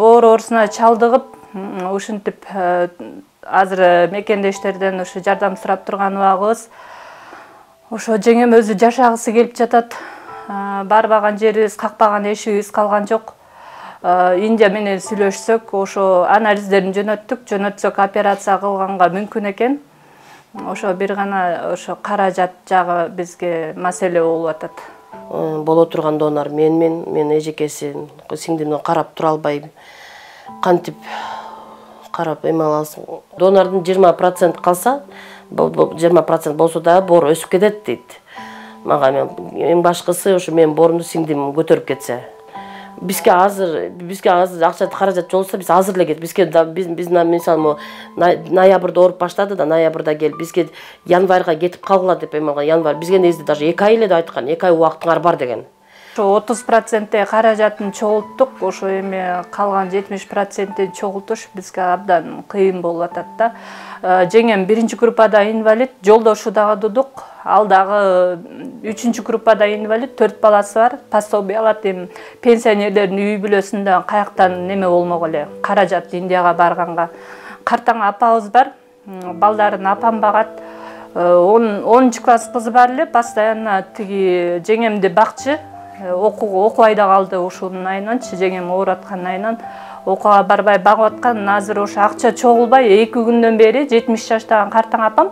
Боор оорусуна чалдыгып, ушинтип азыр мекендештерден ушу жардам сурап турган убагыбыз. Ошо жеңем өзү жашагысы келип жатат. Барбаган жерибиз, какпаган эшигибиз калган жок. Индия менен сүйлөшсөк, ошо анализдерин жөнөттүк, операция кылганга мүмкүн экен. Ошо бир гана ошо каражат жагы бизге маселе болуп атат. Боло турган донор мен эжекеси сиңдимден карап тура албайм. Кантип карап эме аласың. Донордун 20% калса, 20% болсо да боор өсүп кетет дейт. Мага эң башкысы ошо мен боорумду сиңдим көтөрүп кетсе. Бизге азыр акча каражат жолса биз азыр эле кетип. Биз мисалы ноябрда ооруп баштады да, ноябрда келип бизге январга кетип калгыла деп эме кылган. Январь бизге негизи даже 2 ай эле деп айткан. 2 ай убактыңар бар деген. Ошо 30% каражатын чогулттук, ошо эми калган 70% чогултуш бизге абдан кыйын болуп атат да. Жеңем 1-чи группада инвалид, жолдошу дагы дудук. Ал дагы 3-чү группада инвалид, 4 баласы бар. Пособие алат, эми пенсионерлердин үй бүлөсүндө каяктан неме болмок эле, каражат Индияга барганга. Картаң апабыз бар, балдарын апам багат. 10-чы класс кызы бар эле, постоянно тиги жеңемди бакчы. Окубай да калды ушунун айынан, жеңем ооруп аткан айынан. Окууга барбай багып аткан, азыр ошо акча чогулбай 2 күндөн бери 70 жаштаган картаң апам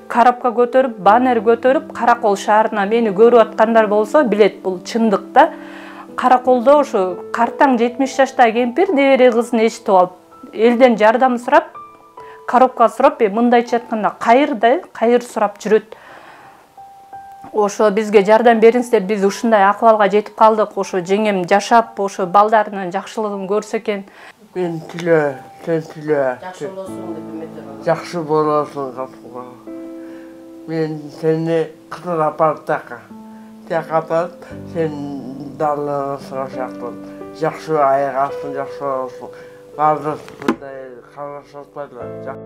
коробка көтөрүп, баннер көтөрүп, Каракол шаарына мени көрүп аткандар болсо билет, бул чындык да. Караколдо ошо картаң 70 жаштагы кемпир небере кызын эчитип алып, элден жардам сурап, коробка сурап, мындайча айтканда кайыр сурап жүрөт. Ошо бизге жардам бериңиздер, биз ушундай акыбалга жетип калдык. Ошо жеңем жашап, ошо балдарынын жакшылыгын көрсө экен. Мен тилөө, сен тилөө. Жакшы болосуң деп үмүт. Жакшы болосуң. Мен сени кытыр апарып така. Апарып, сен далыңа шактын. Жакшы айыгасың, жакшы болосуң. Бардык мындай карашатпайлар.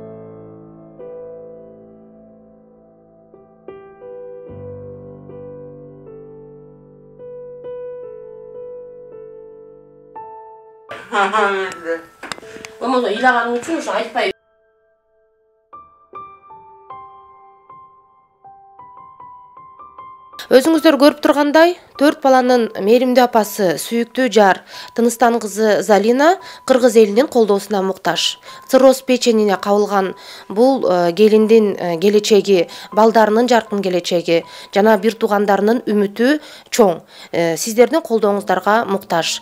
Болмосо ыйлаганың үчүн ошо айтпай. Өзүңүздөр көрүп тургандай, 4 баланын мээримдүү апасы сүйүктүү жар Тыныстан кызы Залина кыргыз элинин колдоосуна муктаж. Цирроз печенине кабылган бул келиндин келечеги, балдарынын жаркын келечеги жана бир туугандарынын үмүтү чоң. Сиздердин колдооңуздарга муктаж.